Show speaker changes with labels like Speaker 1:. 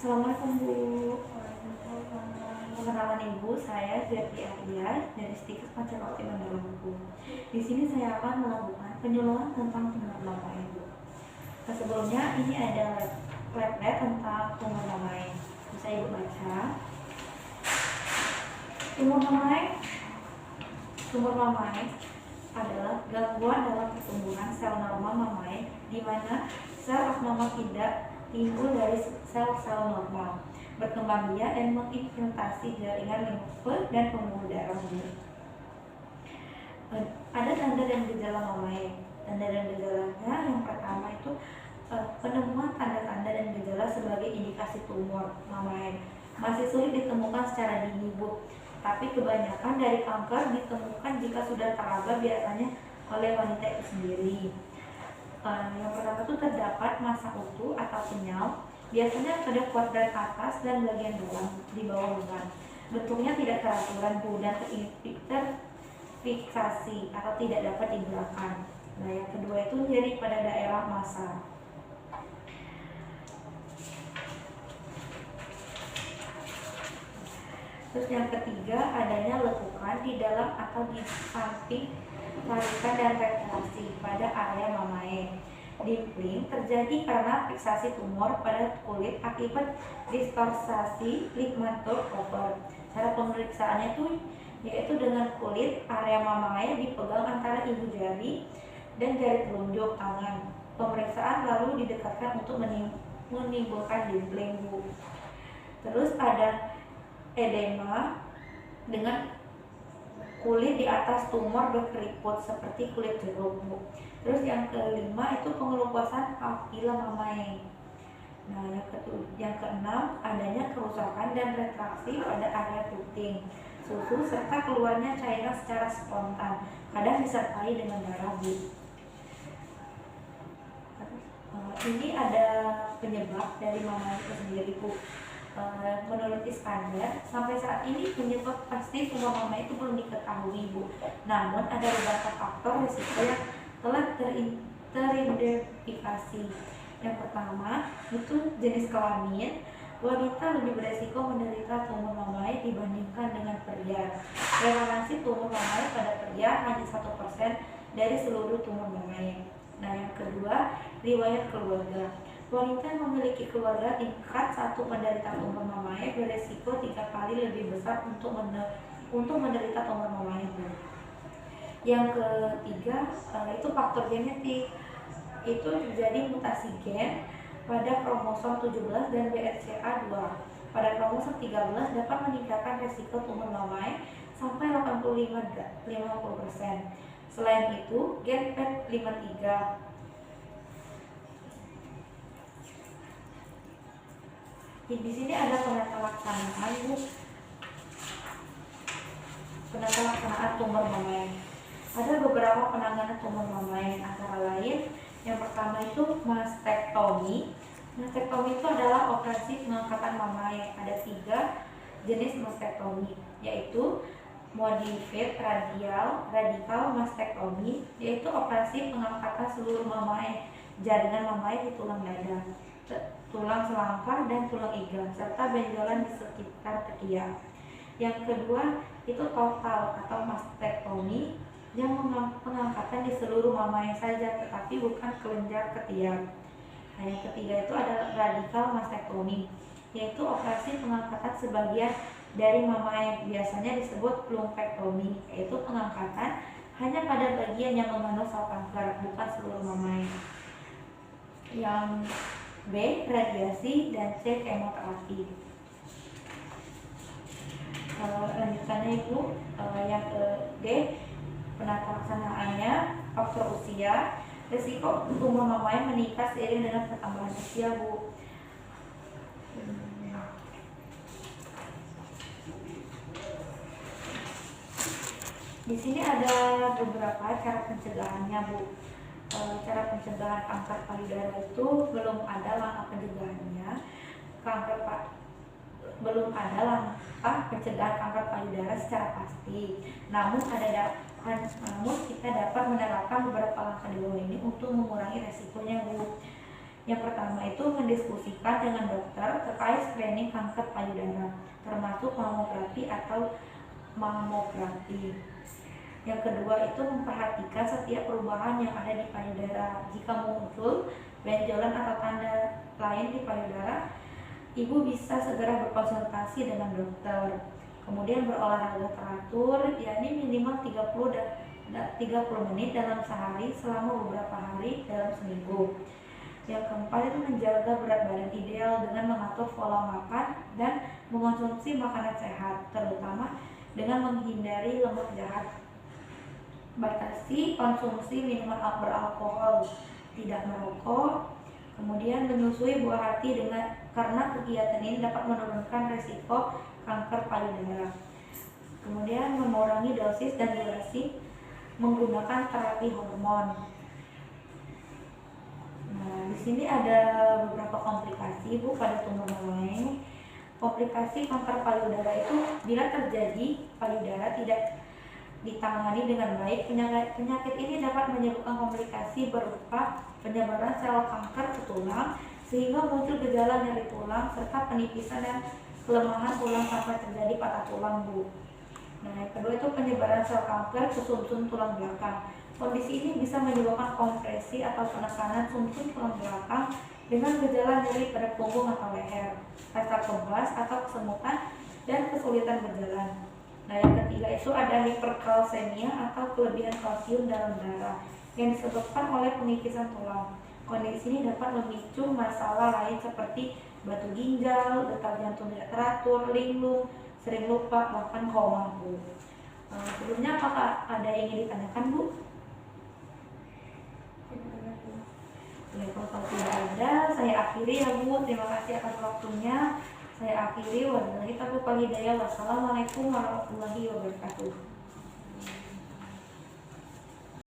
Speaker 1: Assalamualaikum Bu. Perkenalan Ibu, saya Zeti Arya dari Stikes Pancarokti Mandala Bu. Di sini saya akan melakukan penyuluhan tentang tumor mamai Ibu. Sebelumnya ini ada leaflet tentang tumor mamai. Bisa Ibu baca. Tumor mamai adalah gangguan dalam pertumbuhan sel normal mamai di mana sel abnormal tidak timbul dari sel-sel normal, berkembang biak dan menginfiltrasi jaringan limfe dan pembuluh darah. Ada tanda dan gejala mamai. Tanda dan gejalanya yang pertama itu penemuan tanda-tanda dan gejala sebagai indikasi tumor mamai masih sulit ditemukan secara dini Bu, tapi kebanyakan dari kanker ditemukan jika sudah teraba biasanya oleh wanita itu sendiri. Yang pertama itu terdapat massa utuh atau kenyal, biasanya pada kuadran atas dan bagian dalam di bawah lengan. Bentuknya tidak teraturan Bu dan terfiksasi atau tidak dapat digerakkan. Nah, yang kedua itu nyeri pada daerah massa. Terus yang ketiga adanya lekukan di dalam atau di samping tarikan dan retraksi pada area mamai. Dimpling terjadi karena fiksasi tumor pada kulit akibat distorsasi ligamentur cover. Cara pemeriksaannya itu yaitu dengan kulit area mamai dipegang antara ibu jari dan jari telunjuk tangan. Pemeriksaan lalu didekatkan untuk menimbulkan dimpling Bu. Terus ada edema dengan kulit di atas tumor berkeriput seperti kulit jeruk Bu. Terus yang kelima itu pengelupasan papila mamai. Nah, yang keenam adanya kerusakan dan retraksi pada area puting susu serta keluarnya cairan secara spontan, kadang disertai dengan darah Bu. Ini ada penyebab dari mamai itu sendiri Bu. Menurut Iskandar, sampai saat ini penyebab pasti tumor mamai itu belum diketahui Bu. Namun ada beberapa faktor risiko yang telah teridentifikasi. Yang pertama itu jenis kelamin. Wanita lebih beresiko menderita tumor mamai dibandingkan dengan pria. Prevalensi tumor mamai pada pria hanya 1% dari seluruh tumor mamai. Nah, yang kedua, riwayat keluarga. Wanita yang memiliki keluarga tingkat 1 penderita tumor mamai beresiko 3 kali lebih besar untuk menderita tumor mamai. Yang ketiga itu faktor genetik. Itu terjadi mutasi gen pada kromosom 17 dan BRCA2. Pada kromosom 13 dapat meningkatkan resiko tumor mamai sampai 85-50%. Selain itu, gen PET53 di sini ada penata laksanaan tumor mamai. Ada beberapa penanganan tumor mamai, antara lain yang pertama itu mastektomi. Mastektomi itu adalah operasi pengangkatan mamai. Ada 3 jenis mastektomi, yaitu modified radikal mastektomi, yaitu operasi pengangkatan seluruh mamai, jaringan mamai di tulang dada, tulang selangkah dan tulang iga, serta benjolan di sekitar ketiak. Yang kedua itu total atau mastektomi, yang pengangkatan di seluruh mamai saja tetapi bukan kelenjar ketiak. Nah, yang ketiga itu ada radikal mastektomi, yaitu operasi pengangkatan sebagian dari mamai, biasanya disebut lumpektomi, yaitu pengangkatan hanya pada bagian yang mengandung sel kanker, bukan seluruh mamai. Yang B, radiasi, dan C, kemoterapi. Lanjutannya Ibu, yang D, penata laksanaannya, faktor usia. Risiko tumor mamai meningkat seiring dengan pertambahan usia Bu. Di sini ada beberapa cara pencegahannya Bu. Cara pencegahan kanker payudara itu belum ada langkah pencegahannya. Belum ada langkah pencegahan kanker payudara secara pasti. Namun kita dapat menerapkan beberapa langkah di bawah ini untuk mengurangi resikonya Bu. Yang pertama itu mendiskusikan dengan dokter terkait screening kanker payudara, termasuk mamografi atau mamografi. Yang kedua itu memperhatikan setiap perubahan yang ada di payudara. Jika muncul benjolan atau tanda lain di payudara, ibu bisa segera berkonsultasi dengan dokter. Kemudian berolahraga teratur, yakni minimal 30 menit dalam sehari selama beberapa hari dalam seminggu. Yang keempat itu menjaga berat badan ideal dengan mengatur pola makan dan mengonsumsi makanan sehat, terutama dengan menghindari lemak jahat. Batasi konsumsi minuman beralkohol, tidak merokok. Kemudian menyusui buah hati karena kegiatan ini dapat menurunkan risiko kanker payudara. Kemudian mengurangi dosis dan durasi menggunakan terapi hormon. Nah, di sini ada beberapa komplikasi Bu pada tumor mamae. Komplikasi kanker payudara itu bila terjadi payudara tidak ditangani dengan baik, penyakit ini dapat menyebabkan komplikasi berupa penyebaran sel kanker ke tulang sehingga muncul gejala nyeri tulang serta penipisan dan kelemahan tulang sampai terjadi patah tulang Bu. Nah, yang kedua itu penyebaran sel kanker ke sumsum tulang belakang. Kondisi ini bisa menyebabkan kompresi atau penekanan sumsum tulang belakang dengan gejala nyeri pada punggung atau leher, rasa kebas atau kesemutan, dan kesulitan berjalan. Nah, yang ketiga itu ada hiperkalsemia atau kelebihan kalsium dalam darah yang disebabkan oleh penipisan tulang. Kondisi ini dapat memicu masalah lain seperti batu ginjal, detak jantung tidak teratur, linglung, sering lupa, bahkan koma Bu. Sebelumnya apakah ada yang ingin ditanyakan Bu? Ya, kalau tidak ada, saya akhiri ya Bu. Terima kasih atas waktunya. Saya akhiri. Wabillahi taufiq wal hidayah. Wassalamualaikum warahmatullahi wabarakatuh.